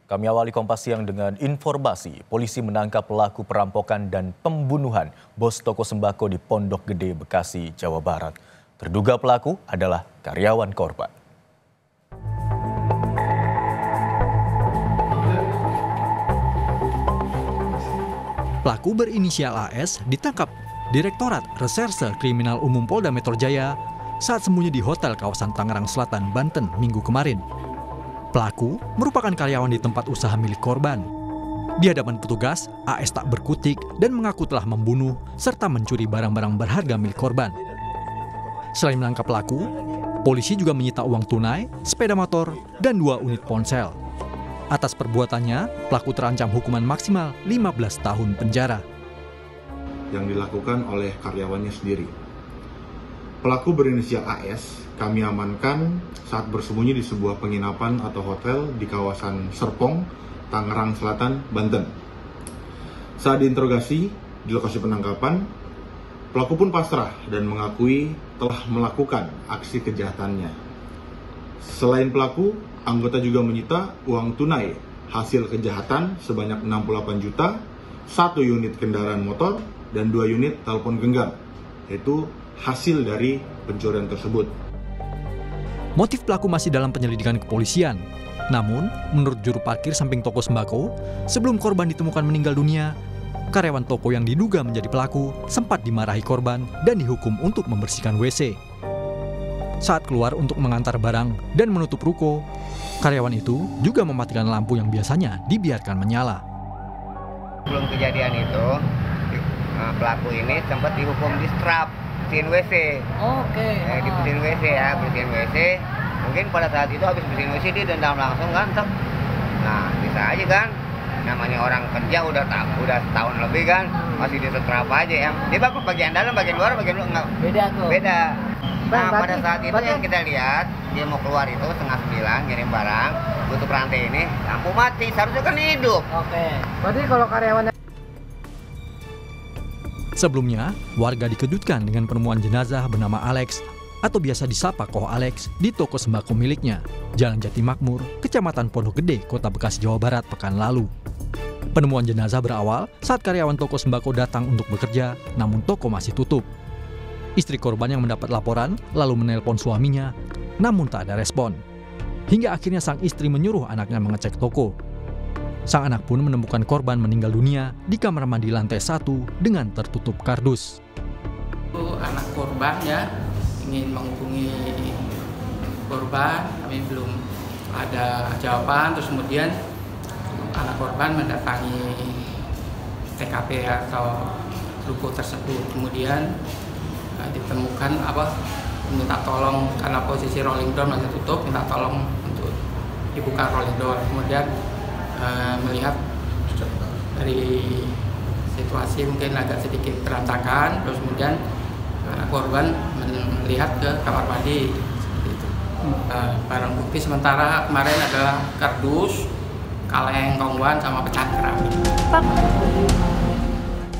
Kami awali Kompas Siang dengan informasi. Polisi menangkap pelaku perampokan dan pembunuhan bos toko sembako di Pondok Gede, Bekasi, Jawa Barat. Terduga pelaku adalah karyawan korban. Pelaku berinisial AS ditangkap Direktorat Reserse Kriminal Umum Polda Metro Jaya saat sembunyi di hotel kawasan Tangerang Selatan, Banten, Minggu kemarin. Pelaku merupakan karyawan di tempat usaha milik korban. Di hadapan petugas, AS tak berkutik dan mengaku telah membunuh serta mencuri barang-barang berharga milik korban. Selain menangkap pelaku, polisi juga menyita uang tunai, sepeda motor, dan 2 unit ponsel. Atas perbuatannya, pelaku terancam hukuman maksimal 15 tahun penjara. Yang dilakukan oleh karyawannya sendiri. Pelaku berinisial AS kami amankan saat bersembunyi di sebuah penginapan atau hotel di kawasan Serpong, Tangerang Selatan, Banten. Saat diinterogasi di lokasi penangkapan, pelaku pun pasrah dan mengakui telah melakukan aksi kejahatannya. Selain pelaku, anggota juga menyita uang tunai hasil kejahatan sebanyak 68 juta, 1 unit kendaraan motor, dan 2 unit telepon genggam, yaitu hasil dari pencurian tersebut. Motif pelaku masih dalam penyelidikan kepolisian. Namun, menurut juru parkir samping toko sembako, sebelum korban ditemukan meninggal dunia, karyawan toko yang diduga menjadi pelaku sempat dimarahi korban dan dihukum untuk membersihkan WC. Saat keluar untuk mengantar barang dan menutup ruko, karyawan itu juga mematikan lampu yang biasanya dibiarkan menyala. Sebelum kejadian itu, pelaku ini sempat dihukum di strap, bersihin WC. Oke. Dibersihin WC ya, bersihin WC. Mungkin pada saat itu habis bersihin WC dia dendam langsung kan, nah bisa aja kan. Namanya orang kerja udah setahun lebih kan, masih di strap aja ya. Dia bagian dalam, bagian luar enggak. Beda tuh. Beda. Nah, Berarti, pada saat itu yang kita lihat, dia mau keluar itu 8:30 ngirim barang, tutup rantai ini, lampu mati, seharusnya kan hidup. Oke. Berarti kalau karyawan. Sebelumnya, warga dikejutkan dengan penemuan jenazah bernama Alex atau biasa disapa Koh Alex di toko sembako miliknya, Jalan Jati Makmur, Kecamatan Pondok Gede, Kota Bekasi, Jawa Barat, pekan lalu. Penemuan jenazah berawal saat karyawan toko sembako datang untuk bekerja, namun toko masih tutup. Istri korban yang mendapat laporan lalu menelpon suaminya, namun tak ada respon. Hingga akhirnya sang istri menyuruh anaknya mengecek toko. Sang anak pun menemukan korban meninggal dunia di kamar mandi lantai 1 dengan tertutup kardus. Anak korban ya ingin menghubungi korban, kami belum ada jawaban. Terus kemudian anak korban mendatangi TKP atau ruko tersebut. Kemudian ditemukan minta tolong karena posisi rolling door masih tutup, minta tolong untuk dibuka rolling door. Kemudian melihat dari situasi mungkin agak sedikit berantakan, terus kemudian korban melihat ke kamar mandi seperti itu. Barang bukti sementara kemarin adalah kardus, kaleng, kongguan, sama pecahan keramik.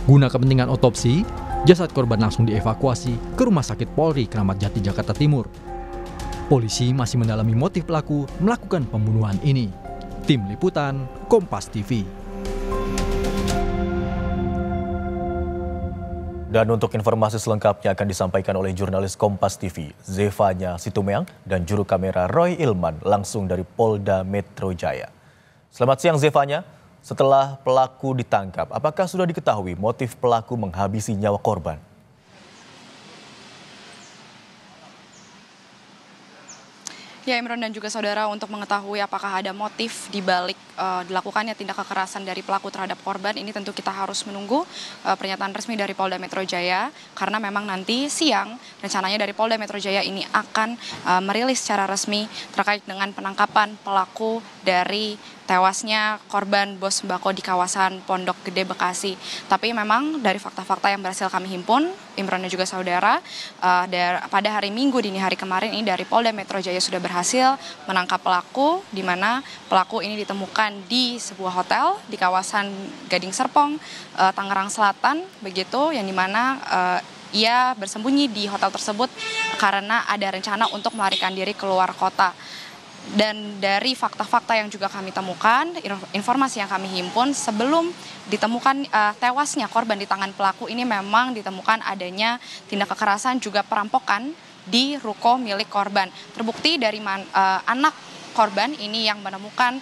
Guna kepentingan otopsi, jasad korban langsung dievakuasi ke Rumah Sakit Polri Kramat Jati, Jakarta Timur. Polisi masih mendalami motif pelaku melakukan pembunuhan ini. Tim Liputan, Kompas TV. Dan untuk informasi selengkapnya akan disampaikan oleh jurnalis Kompas TV, Zevanya Situmeang, dan juru kamera Roy Ilman langsung dari Polda Metro Jaya. Selamat siang Zevanya, setelah pelaku ditangkap, apakah sudah diketahui motif pelaku menghabisi nyawa korban? Ya, Imron dan juga saudara, untuk mengetahui apakah ada motif di balik dilakukannya tindak kekerasan dari pelaku terhadap korban, ini tentu kita harus menunggu pernyataan resmi dari Polda Metro Jaya, karena memang nanti siang rencananya dari Polda Metro Jaya ini akan merilis secara resmi terkait dengan penangkapan pelaku dari tewasnya korban bos sembako di kawasan Pondok Gede, Bekasi. Tapi memang dari fakta-fakta yang berhasil kami himpun, Imron dan juga saudara, pada hari Minggu dini hari kemarin ini dari Polda Metro Jaya sudah berhasil menangkap pelaku, di mana pelaku ini ditemukan di sebuah hotel di kawasan Gading Serpong, Tangerang Selatan, begitu, yang dimana ia bersembunyi di hotel tersebut karena ada rencana untuk melarikan diri keluar kota. Dan dari fakta-fakta yang juga kami temukan, informasi yang kami himpun, sebelum ditemukan tewasnya korban di tangan pelaku ini memang ditemukan adanya tindak kekerasan juga perampokan di ruko milik korban. Terbukti dari anak korban ini yang menemukan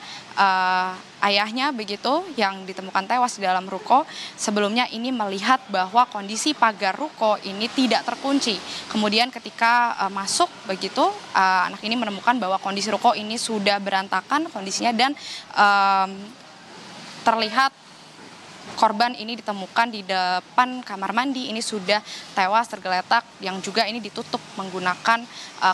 ayahnya begitu yang ditemukan tewas di dalam ruko. Sebelumnya ini melihat bahwa kondisi pagar ruko ini tidak terkunci. Kemudian ketika masuk begitu anak ini menemukan bahwa kondisi ruko ini sudah berantakan kondisinya dan terlihat korban ini ditemukan di depan kamar mandi ini sudah tewas tergeletak yang juga ini ditutup menggunakan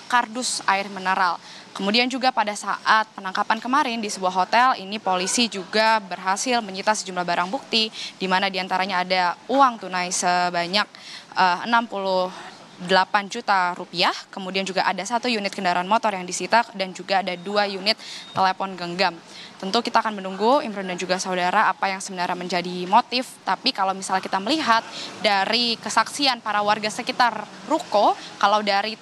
kardus air mineral. Kemudian juga pada saat penangkapan kemarin di sebuah hotel ini polisi juga berhasil menyita sejumlah barang bukti di mana diantaranya ada uang tunai sebanyak 68 juta rupiah, kemudian juga ada 1 unit kendaraan motor yang disita dan juga ada 2 unit telepon genggam. Tentu kita akan menunggu Imron dan juga saudara apa yang sebenarnya menjadi motif, tapi kalau misalnya kita melihat dari kesaksian para warga sekitar ruko, kalau dari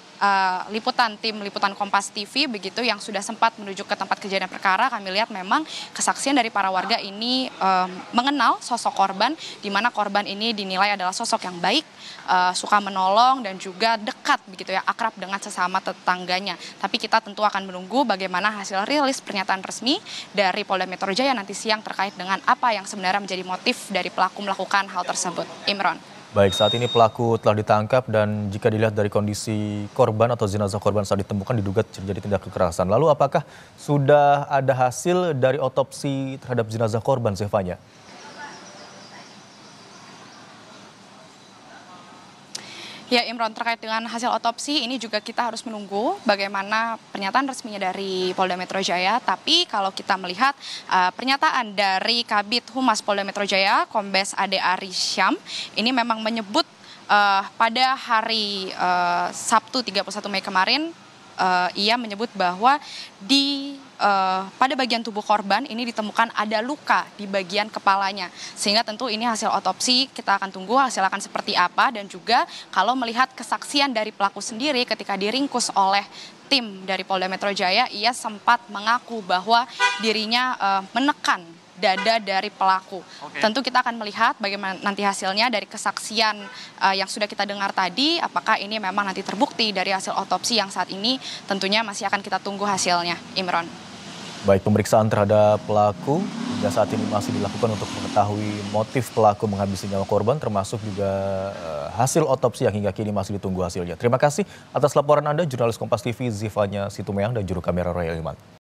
tim liputan Kompas TV begitu yang sudah sempat menuju ke tempat kejadian perkara, kami lihat memang kesaksian dari para warga ini mengenal sosok korban, di mana korban ini dinilai adalah sosok yang baik, suka menolong dan juga dekat begitu ya, akrab dengan sesama tetangganya. Tapi kita tentu akan menunggu bagaimana hasil rilis pernyataan resmi dari Polda Metro Jaya nanti siang terkait dengan apa yang sebenarnya menjadi motif dari pelaku melakukan hal tersebut. Imron. Baik, saat ini pelaku telah ditangkap dan jika dilihat dari kondisi korban atau jenazah korban saat ditemukan diduga terjadi tindak kekerasan. Lalu apakah sudah ada hasil dari otopsi terhadap jenazah korban, Zevanya? Ya Imron, terkait dengan hasil otopsi ini juga kita harus menunggu bagaimana pernyataan resminya dari Polda Metro Jaya. Tapi kalau kita melihat pernyataan dari Kabid Humas Polda Metro Jaya, Kombes Ade Arisyam, ini memang menyebut pada hari Sabtu 31 Mei kemarin, ia menyebut bahwa pada bagian tubuh korban ini ditemukan ada luka di bagian kepalanya. Sehingga tentu ini hasil otopsi kita akan tunggu hasil akan seperti apa, dan juga kalau melihat kesaksian dari pelaku sendiri ketika diringkus oleh tim dari Polda Metro Jaya, ia sempat mengaku bahwa dirinya menekan dada dari pelaku. Tentu kita akan melihat bagaimana nanti hasilnya dari kesaksian yang sudah kita dengar tadi, apakah ini memang nanti terbukti dari hasil otopsi yang saat ini tentunya masih akan kita tunggu hasilnya. Imron. Baik, pemeriksaan terhadap pelaku hingga saat ini masih dilakukan untuk mengetahui motif pelaku menghabisi nyawa korban, termasuk juga hasil otopsi yang hingga kini masih ditunggu hasilnya. Terima kasih atas laporan Anda, jurnalis Kompas TV Zevanya Situmeang dan juru kamera Roy Ilman.